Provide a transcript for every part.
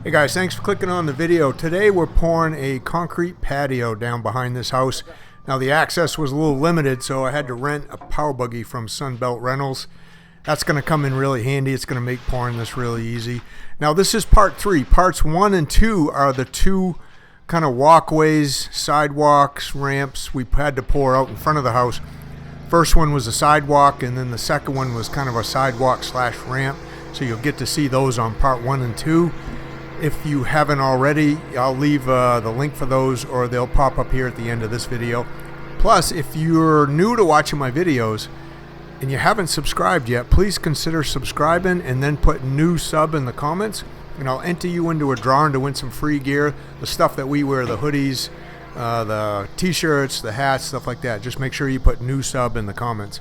Hey guys, thanks for clicking on the video. Today we're pouring a concrete patio down behind this house. Now the access was a little limited, so I had to rent a power buggy from Sunbelt Rentals. That's going to come in really handy. It's going to make pouring this really easy. Now this is part 3. Parts 1 and 2 are the two kind of walkways, sidewalks, ramps we had to pour out in front of the house. First one was a sidewalk, and then the second one was kind of a sidewalk slash ramp. So you'll get to see those on part 1 and 2. If you haven't already, I'll leave the link for those, or they'll pop up here at the end of this video. Plus, if you're new to watching my videos and you haven't subscribed yet, please consider subscribing and then put new sub in the comments, and I'll enter you into a drawing to win some free gear, the stuff that we wear, the hoodies, the t-shirts, the hats, stuff like that. Just make sure you put new sub in the comments.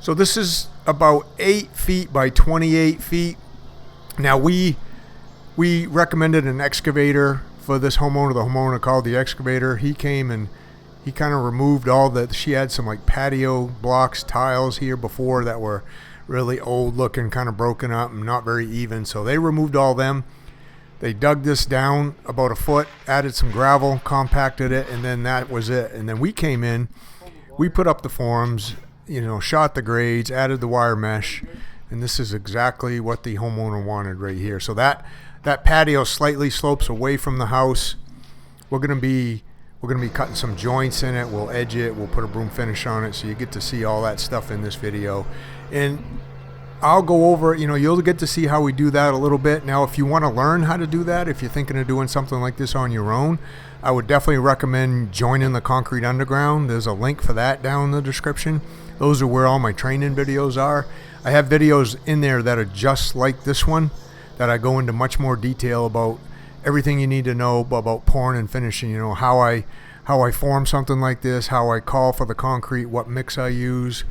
So this is about 8 feet by 28 feet. Now we recommended an excavator for this homeowner. The homeowner called the excavator. He came and he kind of removed all that. She had some like patio blocks, tiles here before that were really old looking, kind of broken up and not very even. So they removed all them. They dug this down about a foot, added some gravel, compacted it, and then that was it. And then we came in, we put up the forms, shot the grades, added the wire mesh, and this is exactly what the homeowner wanted right here. So that patio slightly slopes away from the house. We're gonna be cutting some joints in it. We'll edge it. We'll put a broom finish on it, so you get to see all that stuff in this video. And I'll go over, you'll get to see how we do that a little bit. Now, if you want to learn how to do that, if you're thinking of doing something like this on your own, I would definitely recommend joining the Concrete Underground. There's a link for that down in the description. Those are where all my training videos are. I have videos in there that are just like this one, that I go into much more detail about everything you need to know about pouring and finishing. How I form something like this, how I call for the concrete, what mix I use,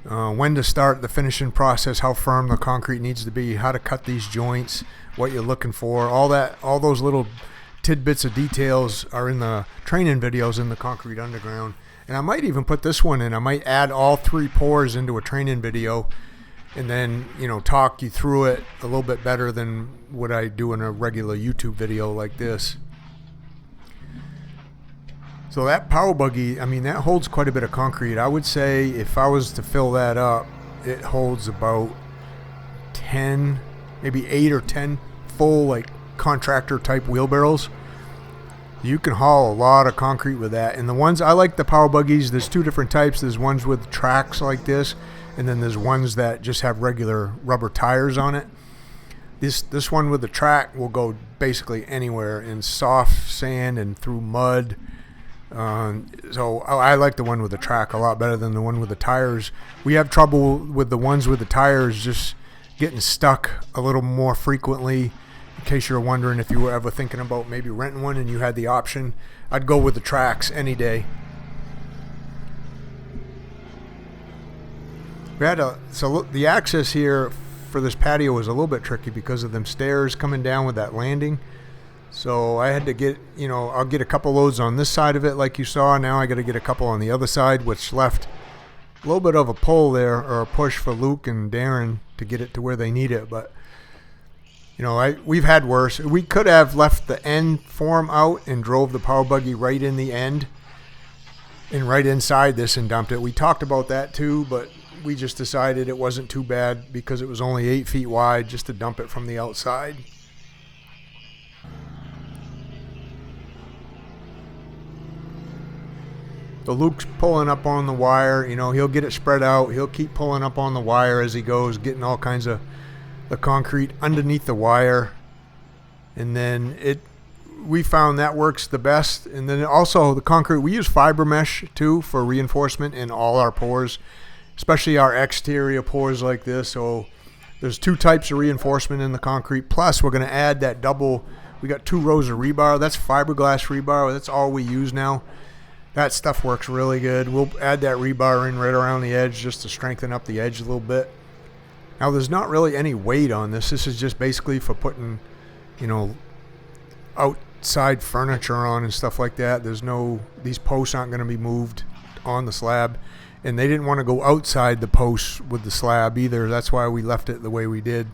when to start the finishing process, how firm the concrete needs to be, how to cut these joints, what you're looking for. All those little tidbits of details are in the training videos in the Concrete Underground. And I might even put this one in. I might add all 3 pours into a training video, and then talk you through it a little bit better than what I do in a regular YouTube video like this. So that power buggy, that holds quite a bit of concrete. I would say if I was to fill that up, it holds about 10, maybe 8 or 10 full like contractor type wheelbarrows. You can haul a lot of concrete with that. And the ones, I like the power buggies, there's 2 different types. There's ones with tracks like this, and then there's ones that just have regular rubber tires on it. This one with the track will go basically anywhere in soft sand and through mud. So I like the one with the track a lot better than the one with the tires. We have trouble with the ones with the tires just getting stuck a little more frequently. In case you're wondering if you were ever thinking about maybe renting one and you had the option, I'd go with the tracks any day. So the access here for this patio was a little bit tricky because of them stairs coming down with that landing. So I had to get, I'll get a couple loads on this side of it like you saw. Now I got to get a couple on the other side, which left a little bit of a pull there, or a push for Luke and Darren to get it to where they need it. But we've had worse. We could have left the end form out and drove the power buggy right in the end and right inside this and dumped it. We talked about that too, but we just decided it wasn't too bad because it was only 8 feet wide, just to dump it from the outside. So Luke's pulling up on the wire. He'll get it spread out. He'll keep pulling up on the wire as he goes, getting all kinds of the concrete underneath the wire. And then we found that works the best. And then also the concrete, we use fiber mesh too for reinforcement in all our pours, especially our exterior pours like this. So there's 2 types of reinforcement in the concrete. Plus we're going to add that we got 2 rows of rebar. That's fiberglass rebar. That's all we use now. That stuff works really good. We'll add that rebar in right around the edge just to strengthen up the edge a little bit. Now there's not really any weight on this. This is just basically for putting, outside furniture on and stuff like that. These posts aren't going to be moved on the slab. And they didn't want to go outside the posts with the slab either. That's why we left it the way we did.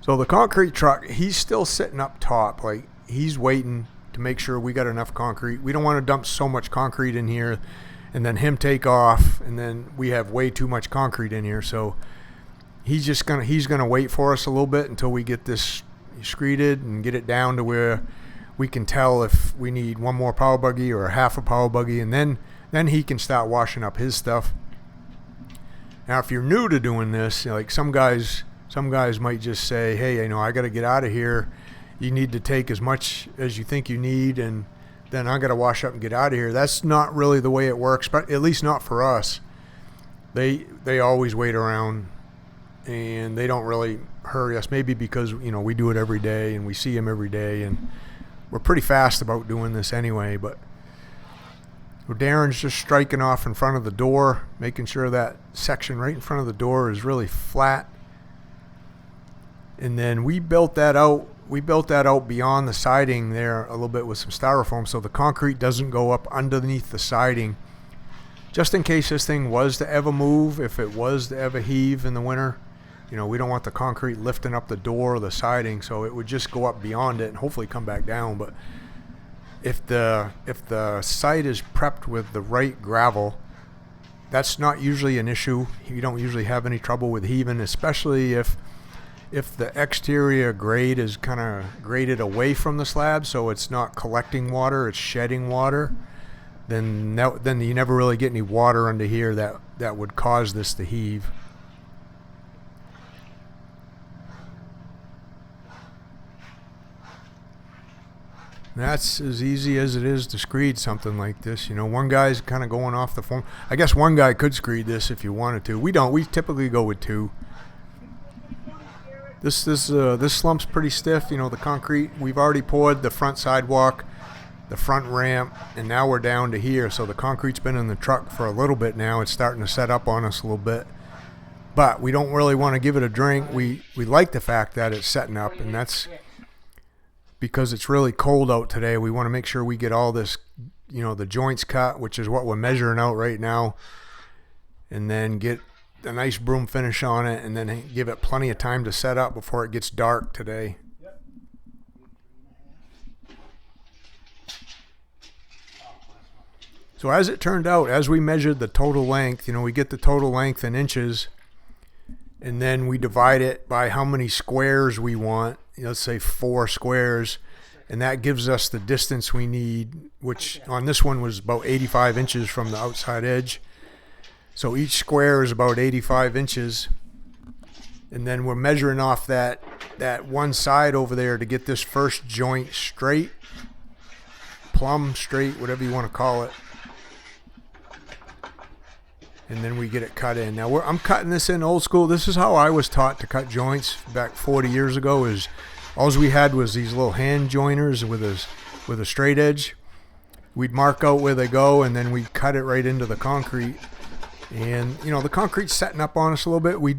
So the concrete truck, he's still sitting up top. Like, he's waiting to make sure we got enough concrete. We don't want to dump so much concrete in here and then him take off and then we have way too much concrete in here. So he's gonna wait for us a little bit until we get this screeded and get it down to where we can tell if we need one more power buggy or half a power buggy, and then he can start washing up his stuff. Now, if you're new to doing this, like some guys might just say, hey, I got to get out of here. You need to take as much as you think you need, and then I got to wash up and get out of here. That's not really the way it works, but at least not for us. They always wait around, and they don't really hurry us. Maybe because we do it every day and we see them every day, and we're pretty fast about doing this anyway. But Darren's just striking off in front of the door, making sure that section right in front of the door is really flat. And then we built that out. We built that out beyond the siding there a little bit with some styrofoam, so the concrete doesn't go up underneath the siding. Just in case this thing was to ever move, if it was to ever heave in the winter, we don't want the concrete lifting up the door or the siding, so it would just go up beyond it and hopefully come back down. But if the site is prepped with the right gravel, that's not usually an issue. You don't usually have any trouble with heaving, especially if the exterior grade is kind of graded away from the slab, so it's not collecting water, it's shedding water, then you never really get any water under here that would cause this to heave. That's as easy as it is to screed something like this. One guy's kind of going off the form. I guess one guy could screed this if you wanted to. We don't. We typically go with two. This slump's pretty stiff. The concrete, we've already poured the front sidewalk, the front ramp, and now we're down to here. So the concrete's been in the truck for a little bit now. It's starting to set up on us a little bit. But we don't really want to give it a drink. We like the fact that it's setting up, and that's because it's really cold out today. We want to make sure we get all this, the joints cut, which is what we're measuring out right now, and then get a nice broom finish on it, and then give it plenty of time to set up before it gets dark today. So as it turned out, as we measured the total length, we get the total length in inches, and then we divide it by how many squares we want. Let's say 4 squares, and that gives us the distance we need, which on this one was about 85 inches from the outside edge. So each square is about 85 inches, and then we're measuring off that one side over there to get this first joint straight, plumb straight, whatever you want to call it. And then we get it cut in. Now I'm cutting this in old school. This is how I was taught to cut joints back 40 years ago. Is all we had was these little hand joiners with a straight edge. We'd mark out where they go, and then we'd cut it right into the concrete. And the concrete's setting up on us a little bit. We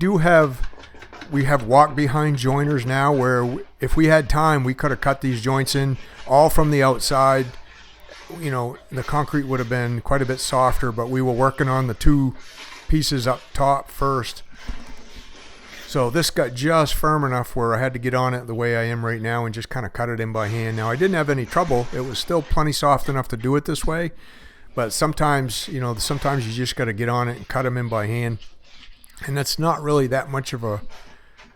have walk behind joiners now, where if we had time, we could have cut these joints in all from the outside. The concrete would have been quite a bit softer, but we were working on the 2 pieces up top first. So this got just firm enough where I had to get on it the way I am right now and just kind of cut it in by hand. Now, I didn't have any trouble. It was still plenty soft enough to do it this way, but sometimes you just got to get on it and cut them in by hand. And that's not really that much of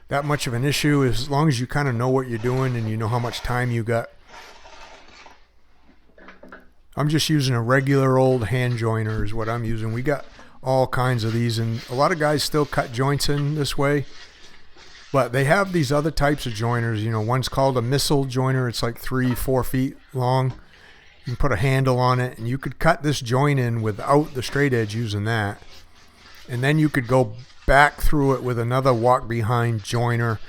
an issue, as long as you kind of know what you're doing and you know how much time you got. I'm just using a regular old hand joiner is what I'm using. We got all kinds of these, and a lot of guys still cut joints in this way, but they have these other types of joiners. One's called a missile joiner. It's like 3-4 feet long. You can put a handle on it, and you could cut this joint in without the straight edge using that, and then you could go back through it with another walk behind joiner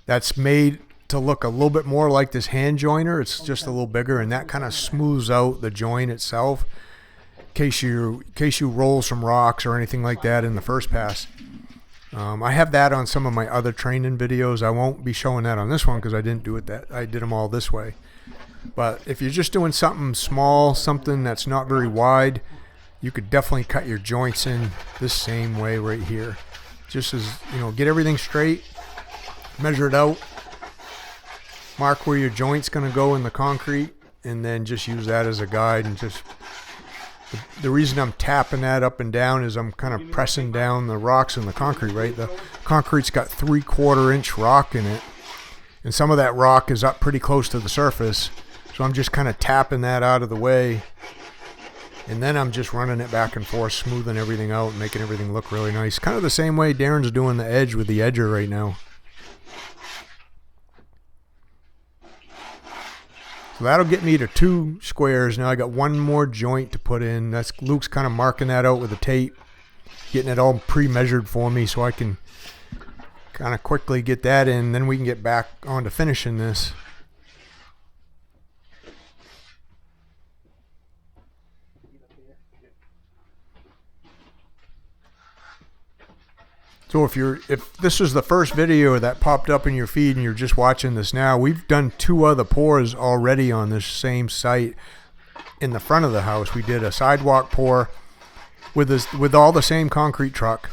that's made to look a little bit more like this hand joiner. It's just a little bigger, and that kind of smooths out the joint itself in case you roll some rocks or anything like that in the first pass. I have that on some of my other training videos. I won't be showing that on this one because I didn't do it I did them all this way. But if you're just doing something small, something that's not very wide, you could definitely cut your joints in this same way right here. Just as get everything straight, measure it out, mark where your joint's going to go in the concrete, and then just use that as a guide. And just the reason I'm tapping that up and down is I'm kind of pressing down the rocks in the concrete, right? The concrete's got 3/4 inch rock in it, and some of that rock is up pretty close to the surface. So I'm just kind of tapping that out of the way, and then I'm just running it back and forth, smoothing everything out, making everything look really nice. Kind of the same way Darren's doing the edge with the edger right now. So that'll get me to 2 squares. Now I got 1 more joint to put in. That's Luke's kind of marking that out with the tape, getting it all pre-measured for me so I can kind of quickly get that in. Then we can get back on to finishing this. So if this was the first video that popped up in your feed and you're just watching this now, we've done 2 other pours already on this same site in the front of the house. We did a sidewalk pour with all the same concrete truck.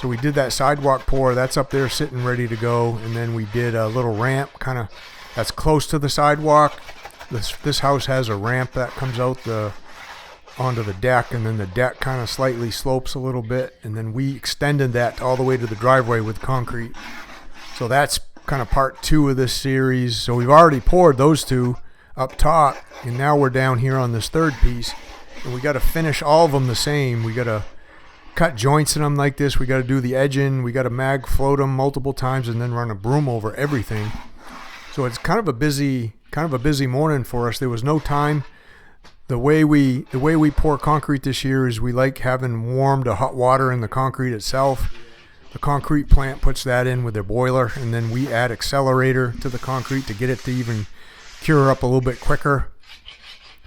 So we did that sidewalk pour, that's up there sitting ready to go, and then we did a little ramp kind of that's close to the sidewalk. This house has a ramp that comes out onto the deck, and then the deck kind of slightly slopes a little bit, and then we extended that all the way to the driveway with concrete. So that's kind of part 2 of this series. So we've already poured those 2 up top, and now we're down here on this 3rd piece, and we got to finish all of them the same. We got to cut joints in them like this, we got to do the edging, we got to mag float them multiple times, and then run a broom over everything. So it's kind of a busy morning for us. There was no time. The way we pour concrete this year is we like having warm to hot water in the concrete itself. The concrete plant puts that in with their boiler, and then we add accelerator to the concrete to get it to even cure up a little bit quicker.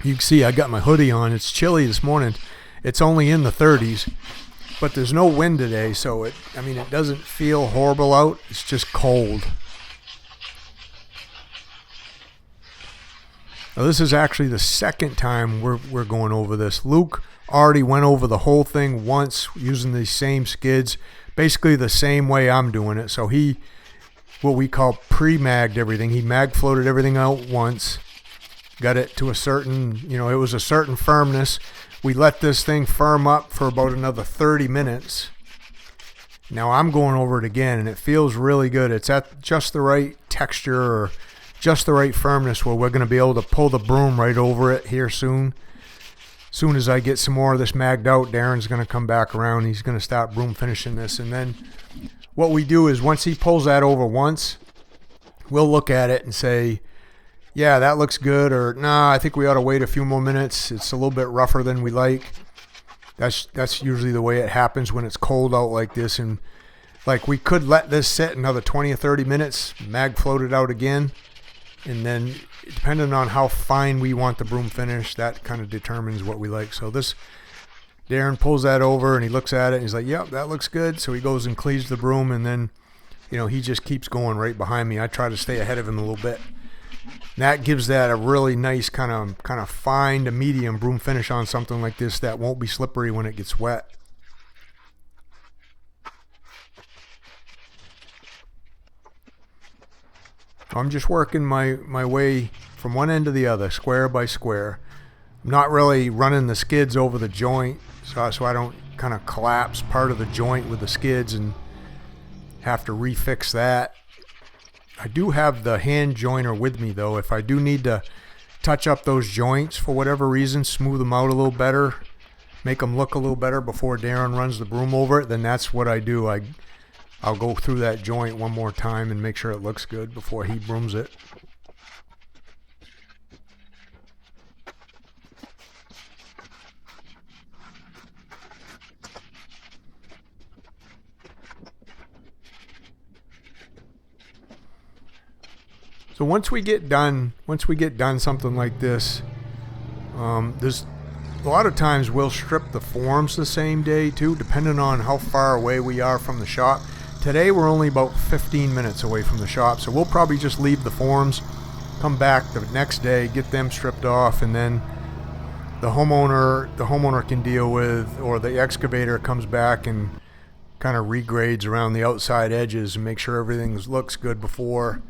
You can see I got my hoodie on. It's chilly this morning. It's only in the 30s, but there's no wind today, so it doesn't feel horrible out. It's just cold. Now this is actually the 2nd time we're going over this. Luke already went over the whole thing once using these same skids, basically the same way I'm doing it. So he, what we call pre-magged everything. He mag floated everything out once, got it to a certain, it was a certain firmness. We let this thing firm up for about another 30 minutes. Now I'm going over it again, and it feels really good. It's at just the right texture, or just the right firmness where we're going to be able to pull the broom right over it here soon. Soon as I get some more of this magged out, Darren's going to come back around. He's going to start broom finishing this. And then what we do is once he pulls that over once, we'll look at it and say, yeah, that looks good, or nah, I think we ought to wait a few more minutes. It's a little bit rougher than we like. That's usually the way it happens when it's cold out like this. And like we could let this sit another 20 or 30 minutes, mag float it out again. And then depending on how fine we want the broom finish, that kind of determines what we like. So this, Darren pulls that over and he looks at it and he's like, yep, that looks good. So he goes and cleaves the broom, and then, he just keeps going right behind me. I try to stay ahead of him a little bit. And that gives that a really nice kind of fine to medium broom finish on something like this that won't be slippery when it gets wet. I'm just working my way from one end to the other, square by square. I'm not really running the skids over the joint, so I don't kind of collapse part of the joint with the skids and have to refix that. I do have the hand joiner with me though. If I do need to touch up those joints for whatever reason, smooth them out a little better, make them look a little better before Darren runs the broom over it, then that's what I do. I'll go through that joint one more time and make sure it looks good before he brooms it. So once we get done something like this, there's a lot of times we'll strip the forms the same day too, depending on how far away we are from the shop. Today we're only about 15 minutes away from the shop, so we'll probably just leave the forms, come back the next day, get them stripped off, and then the homeowner can deal with, or the excavator comes back and kind of regrades around the outside edges and make sure everything looks good before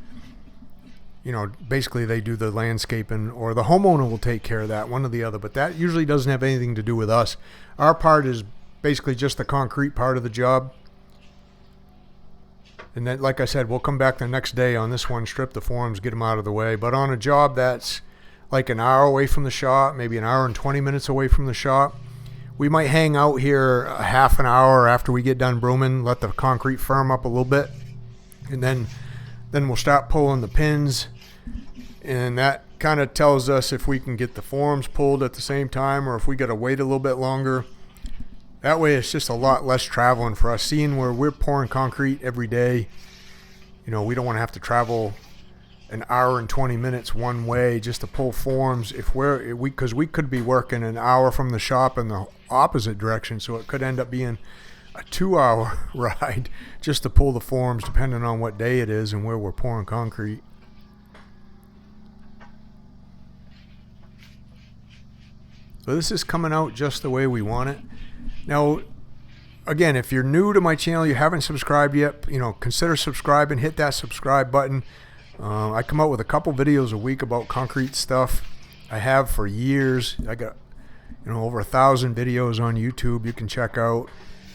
basically they do the landscaping, or the homeowner will take care of that, one or the other. But that usually doesn't have anything to do with us. Our part is basically just the concrete part of the job. And then, like I said, we'll come back the next day on this one, strip the forms, get them out of the way. But on a job that's like an hour away from the shop, maybe an hour and 20 minutes away from the shop, we might hang out here a half an hour after we get done brooming, let the concrete firm up a little bit, and then we'll start pulling the pins. And that kind of tells us if we can get the forms pulled at the same time, or if we got to wait a little bit longer. That way it's just a lot less traveling for us. Seeing where we're pouring concrete every day, we don't want to have to travel an hour and 20 minutes one way just to pull forms. Because we could be working an hour from the shop in the opposite direction, so it could end up being a 2-hour ride just to pull the forms, depending on what day it is and where we're pouring concrete. So this is coming out just the way we want it. Now, again, if you're new to my channel, you haven't subscribed yet, consider subscribing, hit that subscribe button. I come out with a couple videos a week about concrete stuff. I have for years. I got, over 1,000 videos on YouTube you can check out.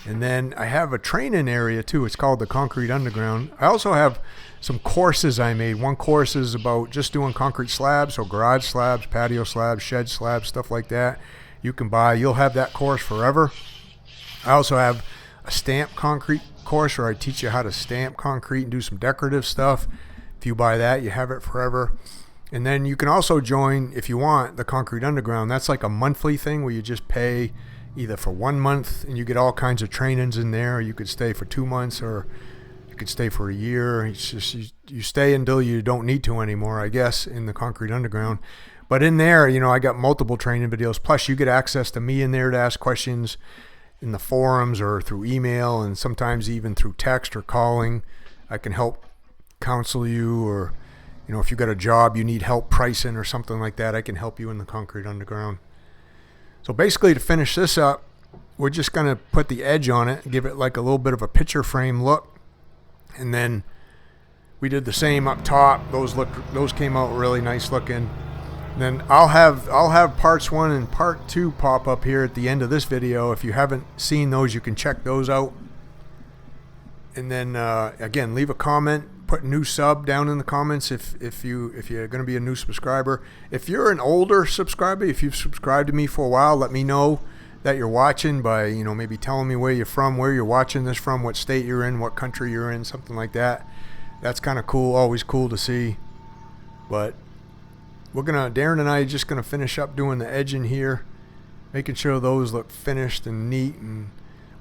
And then I have a training area too. It's called the Concrete Underground. I also have some courses I made. One course is about just doing concrete slabs, so garage slabs, patio slabs, shed slabs, stuff like that. You can buy. You'll have that course forever. I also have a stamp concrete course where I teach you how to stamp concrete and do some decorative stuff. If you buy that, you have it forever. And then you can also join, if you want, the Concrete Underground. That's like a monthly thing where you just pay either for 1 month and you get all kinds of trainings in there, or you could stay for 2 months, or you could stay for a year. It's just you stay until you don't need to anymore, I guess, in the Concrete Underground. But in there, I got multiple training videos. Plus, you get access to me in there to ask questions in the forums or through email, and sometimes even through text or calling. I can help counsel you, or if you got a job you need help pricing or something like that, I can help you in the Concrete Underground. So basically, to finish this up, we're just going to put the edge on it, give it like a little bit of a picture frame look. And then we did the same up top. Those came out really nice looking. Then I'll have parts 1 and part 2 pop up here at the end of this video. If you haven't seen those, you can check those out. And then again, leave a comment, put new sub down in the comments if you're going to be a new subscriber. If you're an older subscriber, if you've subscribed to me for a while, let me know that you're watching by maybe telling me where you're from, where you're watching this from, what state you're in, what country you're in, something like that. That's kind of cool, always cool to see. But Darren and I are just gonna finish up doing the edging here, making sure those look finished and neat, and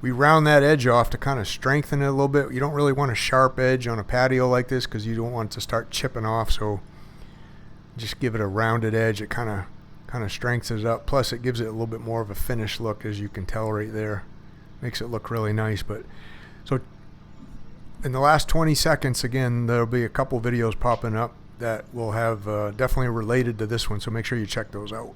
we round that edge off to kind of strengthen it a little bit. You don't really want a sharp edge on a patio like this because you don't want it to start chipping off, so just give it a rounded edge. It kind of strengthens it up, plus it gives it a little bit more of a finished look, as you can tell right there. Makes it look really nice. But so in the last 20 seconds, again, there'll be a couple videos popping up that will have definitely related to this one, so make sure you check those out.